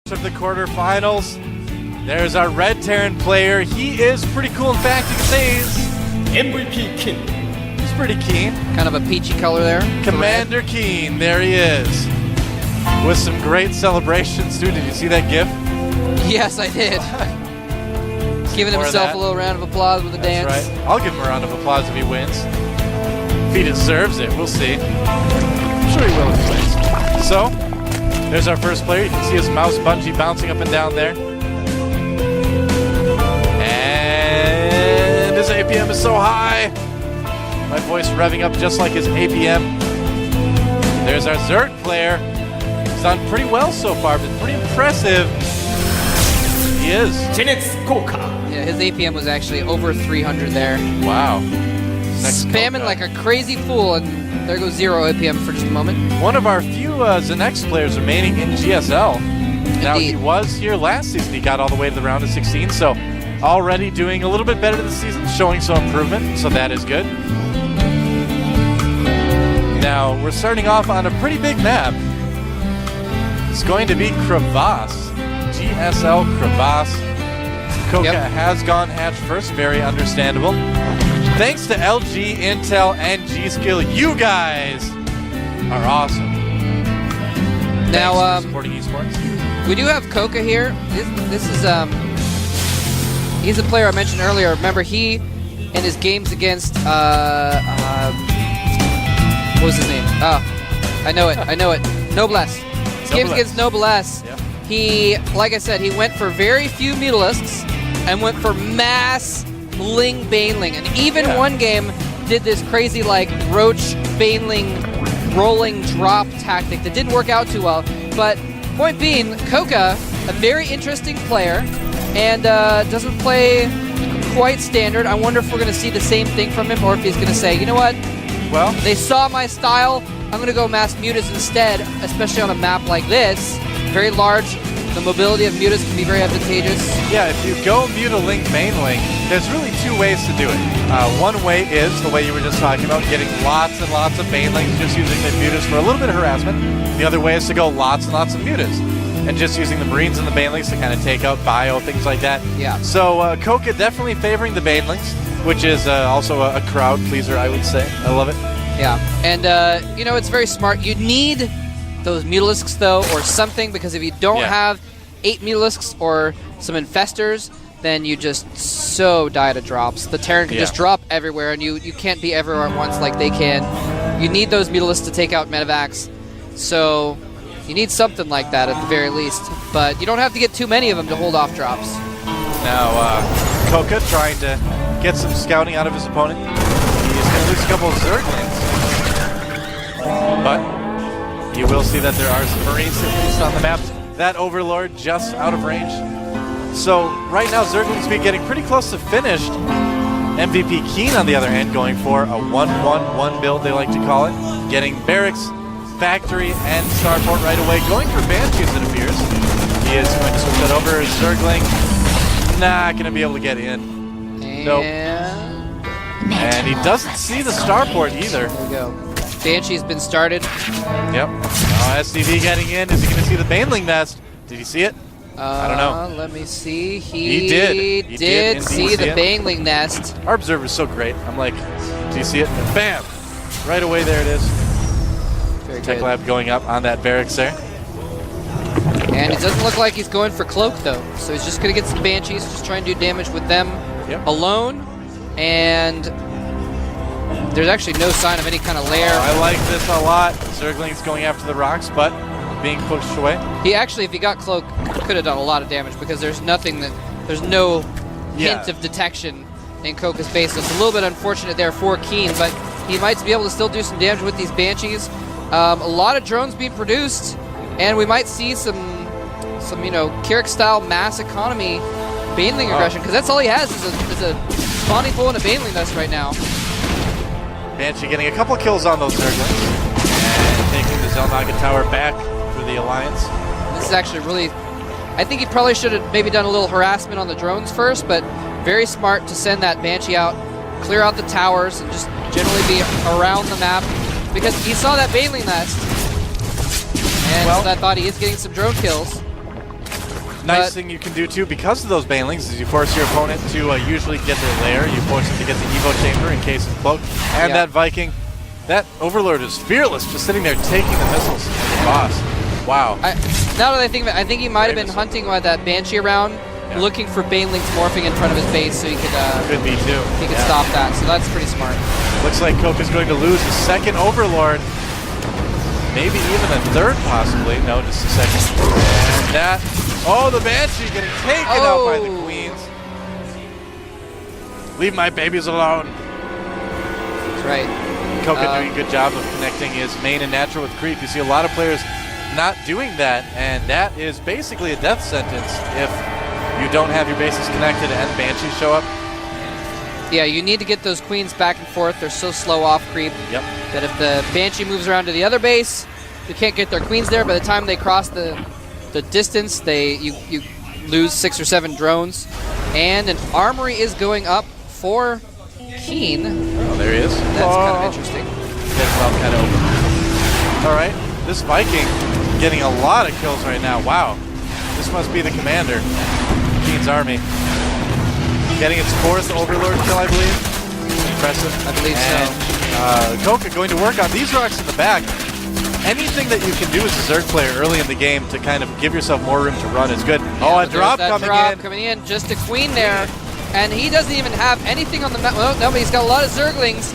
Of the quarterfinals, there's our Red Terran player. He is pretty cool. In fact, you can say MVP King. He's pretty keen. Kind of a peachy color there. Commander Keen, there he is. With some great celebrations too. Did you see that GIF? Yes, I did. Giving himself a little round of applause with a dance. That's right. I'll give him a round of applause if he wins. If he deserves it, we'll see. I'm sure he will if he wins. So, there's our first player. You can see his mouse bungee bouncing up and down there. And his APM is so high. My voice revving up just like his APM. There's our Zerg player. He's done pretty well so far, but pretty impressive. He is. ZeNEXCoCa. Yeah, his APM was actually over 300 there. Wow. Spamming like a crazy fool, and there goes 0 APM for just a moment. One of our few ZeNEX players remaining in GSL. Now, he was here last season. He got all the way to the round of 16, so already doing a little bit better this season, showing some improvement, so that is good. Now, we're starting off on a pretty big map. It's going to be Crevasse. GSL Crevasse. Coca has gone hatch first, very understandable. Thanks to LG, Intel, and G-Skill, you guys are awesome. Now, supporting esports. We do have Coca here. This is he's a player I mentioned earlier. Remember, he in his games against what was his name? Oh, I know it. Noblesse. His games against Noblesse. Yeah. He, like I said, he went for very few Mutalisks and went for mass Ling Baneling, and even one game did this crazy like Roach Baneling rolling drop tactic that didn't work out too well. But point being, Coca, a very interesting player, and doesn't play quite standard. I wonder if we're going to see the same thing from him, or if he's going to say, you know what? Well, they saw my style. I'm going to go mass Mutas instead, especially on a map like this. Very large. The mobility of Mutas can be very advantageous. Yeah, if you go Muta Link Baneling, there's really two ways to do it. One way is the way you were just talking about, getting lots and lots of Banelings, just using the Mutas for a little bit of harassment. The other way is to go lots and lots of Mutas, and just using the Marines and the Banelings to kind of take out bio, things like that. Yeah. So Coca definitely favoring the Banelings, which is also a crowd pleaser, I would say. I love it. Yeah, and you know, it's very smart. You need those Mutalisks though, or something, because if you don't have 8 Mutalisks or some Infestors, then you just so die to drops. The Terran can just drop everywhere, and you can't be everywhere at once like they can. You need those Mutalisks to take out Medivacs, so you need something like that at the very least. But you don't have to get too many of them to hold off drops. Now, Coca trying to get some scouting out of his opponent. He's going to lose a couple of Zerglings, but you will see that there are some Marines at least on the map. That Overlord just out of range. So right now Zerglings be getting pretty close to finished. MVP Keen on the other hand going for a 1-1-1 build, they like to call it. Getting Barracks, Factory, and Starport right away. Going for Banshees, it appears. He is going to switch that over. Zergling not going to be able to get in. Nope. And he doesn't see the Starport either. There we go. Banshee's been started. Yep. Now SDV getting in. Is he going to see the Baneling nest? Did he see it? I don't know. Let me see. He did. He did see the Baneling nest. Our observer's so great. I'm like, do you see it? And bam! Right away, there it is. Very Tech good. Lab going up on that Barracks there. And it doesn't look like he's going for Cloak, though. So he's just going to get some Banshees, just try and do damage with them alone. And there's actually no sign of any kind of lair. I like this a lot. Zergling's going after the rocks, but being pushed away. He actually, if he got Cloak, could have done a lot of damage, because there's nothing there's no hint of detection in Coca's base. So it's a little bit unfortunate there for Keen, but he might be able to still do some damage with these Banshees. A lot of drones being produced, and we might see some you know, Kirik-style mass economy Baneling aggression, because that's all he has is a spawning pool and a Baneling nest right now. Banshee getting a couple kills on those Zerglings, and taking the ZeNEXCoCa tower back for the Alliance. This is actually really, I think he probably should have maybe done a little harassment on the drones first, but very smart to send that Banshee out, clear out the towers, and just generally be around the map, because he saw that Baneling nest, and so I thought he is getting some drone kills. Nice thing you can do too, because of those banelings, is you force your opponent to usually get their lair. You force them to get the Evo chamber in case of cloak. And that Viking, that Overlord is fearless, just sitting there taking the missiles from the boss. Wow. Now that I think of it, I think he might have been hunting that Banshee around, looking for banelings morphing in front of his base, so he could could be too. He could stop that. So that's pretty smart. Looks like Coca's going to lose a second Overlord. Maybe even a third, possibly. No, just a second. And that. Oh, the Banshee getting taken out by the Queens. Leave my babies alone. That's right. Coca doing a good job of connecting his main and natural with creep. You see a lot of players not doing that, and that is basically a death sentence if you don't have your bases connected and Banshees show up. Yeah, you need to get those Queens back and forth. They're so slow off creep that if the Banshee moves around to the other base, you can't get their Queens there. By the time they cross the distance, you lose 6 or 7 drones. And an armory is going up for Keen. Oh, there he is. That's kind of interesting. Gets well kind of open. All right, this Viking getting a lot of kills right now. Wow, this must be the commander. Keen's army. Getting its 4th Overlord kill, I believe. Impressive. I believe so. Coca going to work on these rocks in the back. Anything that you can do as a Zerg player early in the game to kind of give yourself more room to run is good. Yeah, a drop coming in. Just a Queen there. And he doesn't even have anything on the map. Well, no, but he's got a lot of Zerglings.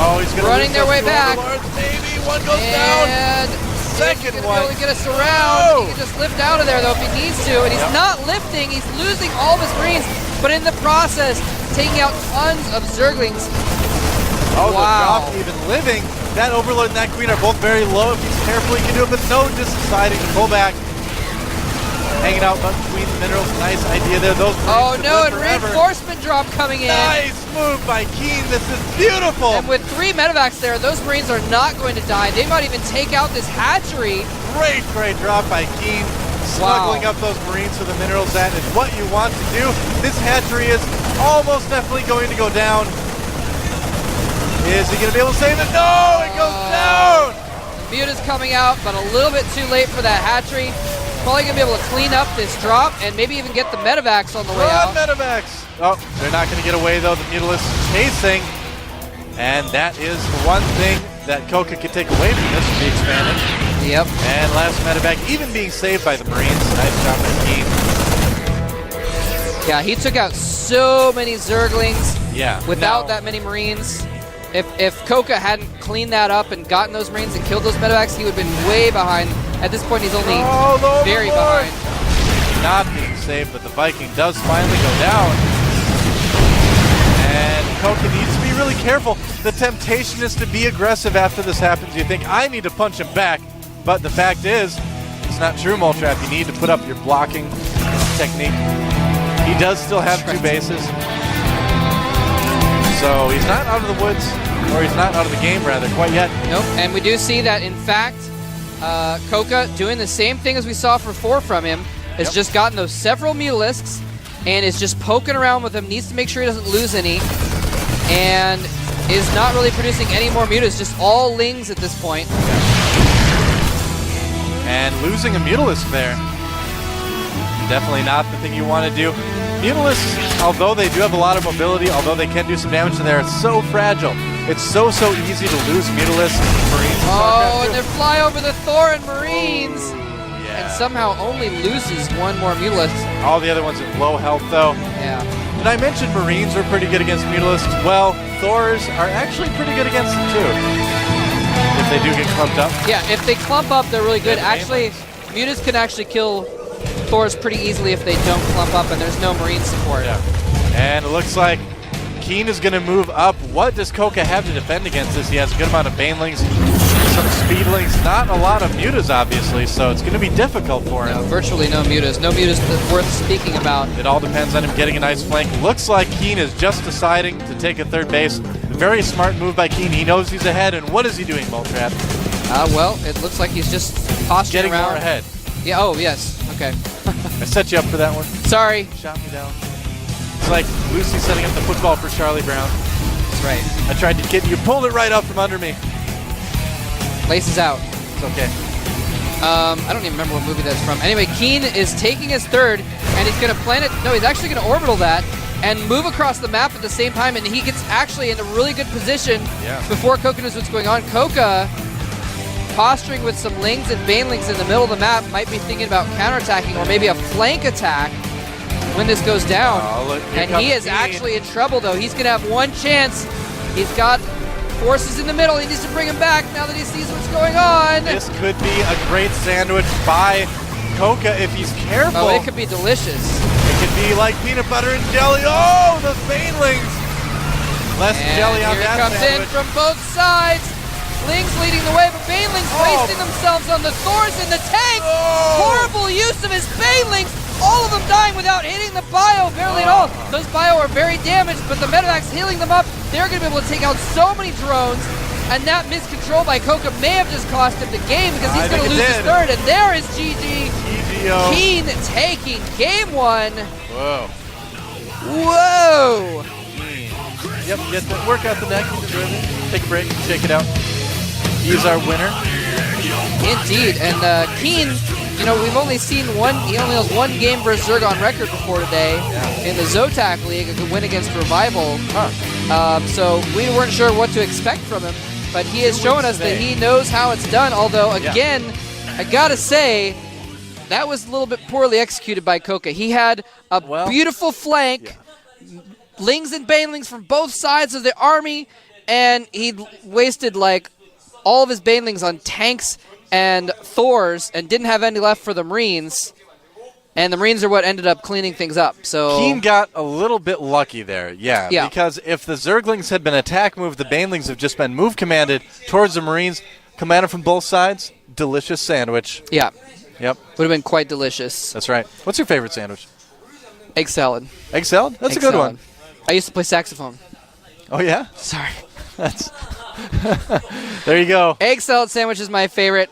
Oh, he's going to running their way back. Maybe one goes down. And second one. He's going to get us around. He can just lift out of there, though, if he needs to. And he's not lifting. He's losing all of his Marines. But in the process, taking out tons of Zerglings. Oh, the drop even living. That Overlord and that Queen are both very low. If he's careful, he can do it, but no, just deciding to pull back. Hanging out between the minerals. Nice idea there. Those Marines no, and reinforcement drop coming in. Nice move by Keen. This is beautiful. And with 3 medevacs there, those Marines are not going to die. They might even take out this hatchery. Great drop by Keen. Smuggling up those Marines for the minerals. That is what you want to do. This hatchery is almost definitely going to go down. Is he going to be able to save it? No, it goes down. The Mute is coming out, but a little bit too late for that hatchery. Probably going to be able to clean up this drop and maybe even get the medevacs on the way out. Medevacs. Oh, they're not going to get away, though. The Mutalisk chasing. And that is the one thing that Coca could take away from this to be expanded. Yep. And last medevac even being saved by the Marines. Nice job by Keen. Yeah, he took out so many Zerglings without that many Marines. If Coca hadn't cleaned that up and gotten those Marines and killed those medevacs, he would have been way behind. At this point, he's only very behind. Not being saved, but the Viking does finally go down. And Coca needs to be really careful. The temptation is to be aggressive after this happens. You think, I need to punch him back. But the fact is, it's not true, Moltrap. You need to put up your blocking technique. He does still have 2 bases. So he's not out of the woods, or he's not out of the game, rather, quite yet. Nope, and we do see that, in fact, Coca doing the same thing as we saw for 4 from him, has just gotten those several Mutalisks, and is just poking around with them, needs to make sure he doesn't lose any, and is not really producing any more Mutas, just all Lings at this point. And losing a Mutalisk there, definitely not the thing you want to do. Mutalisks, although they do have a lot of mobility, although they can do some damage to there, it's so fragile. It's so easy to lose Mutalisks and Marines. Oh, and they fly over the Thor and Marines! And somehow only loses 1 more Mutalisk. All the other ones have low health, though. Yeah. Did I mention Marines are pretty good against Mutalisks? Well, Thors are actually pretty good against them, too. If they do get clumped up. Yeah, if they clump up, they're really good. Actually, Mutas can actually kill Thors pretty easily if they don't clump up and there's no Marine support. Yeah. And it looks like Keen is going to move up. What does Coca have to defend against this? He has a good amount of Banelings, some Speedlings, not a lot of Mutas, obviously, so it's going to be difficult for him. No, virtually no Mutas. No Mutas worth speaking about. It all depends on him getting a nice flank. Looks like Keen is just deciding to take a 3rd base. A very smart move by Keen. He knows he's ahead, and what is he doing, Moltrap? Well, it looks like he's just posturing getting around. More ahead. Yeah, oh, yes. Okay. I set you up for that one. Sorry. Shot me down. It's like Lucy setting up the football for Charlie Brown. That's right. I tried to get you. Pulled it right up from under me. Laces out. It's okay. I don't even remember what movie that's from. Anyway, Keen is taking his third, and he's going to plant it. No, he's actually going to orbital that and move across the map at the same time, and he gets actually in a really good position before Coca knows what's going on. Coca, posturing with some Lings and Banelings in the middle of the map, might be thinking about counterattacking or maybe a flank attack when this goes down. And he is actually in trouble, though. He's going to have one chance. He's got forces in the middle. He needs to bring him back now that he sees what's going on. This could be a great sandwich by Coca if he's careful. Oh, it could be delicious. It could be like peanut butter and jelly. Oh, the Banelings. Less jelly on here that it comes sandwich. in from both sides. Lings leading the way, but Banelings wasting themselves on the Thors in the tank. Horrible use of his Banelings. All of them dying without hitting the bio, barely at all. Those bio are very damaged, but the medevac's healing them up. They're going to be able to take out so many drones, and that miscontrol by Coca may have just cost him the game because he's going to lose his third, and there is GG. GGO. Keen taking game one. Whoa. Whoa. Yep, work out the neck. Take a break, shake it out. He's our winner. Indeed, and Keen, you know, we've only seen one, he only has one game versus Zerg on record before today in the Zotac League, a good win against Revival. So we weren't sure what to expect from him, but he has shown us that he knows how it's done, although, again, I gotta say, that was a little bit poorly executed by Coca. He had a beautiful flank, Lings and Banelings from both sides of the army, and he wasted, like, all of his Banelings on tanks and Thors and didn't have any left for the Marines. And the Marines are what ended up cleaning things up. So Keen got a little bit lucky there, because if the Zerglings had been attack moved, the Banelings have just been move commanded towards the Marines, commanded from both sides. Delicious sandwich. Yeah. Yep. Would have been quite delicious. That's right. What's your favorite sandwich? Egg salad. Egg salad? That's a good one. I used to play saxophone. Oh, yeah? Sorry. That's there you go. Egg salad sandwich is my favorite.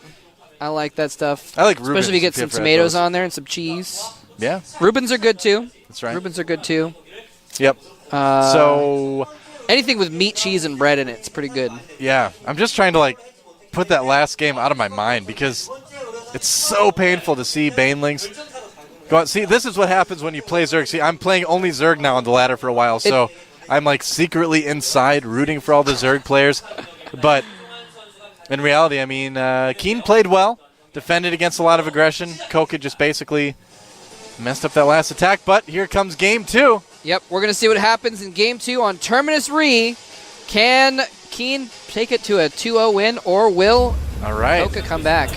I like that stuff. I like Rubens. Especially if you get some tomatoes on there and some cheese. Yeah. Rubens are good, too. That's right. Rubens are good, too. Yep. So anything with meat, cheese, and bread in it, it's pretty good. Yeah. I'm just trying to, like, put that last game out of my mind because it's so painful to see Banelings go out. See, this is what happens when you play Zerg. See, I'm playing only Zerg now on the ladder for a while, so I'm, like, secretly inside rooting for all the Zerg players. But in reality, I mean, Keen played well, defended against a lot of aggression. Coca just basically messed up that last attack, but here comes game two. Yep, we're going to see what happens in game two on Terminus Re. Can Keen take it to a 2-0 win, or will Coca come back?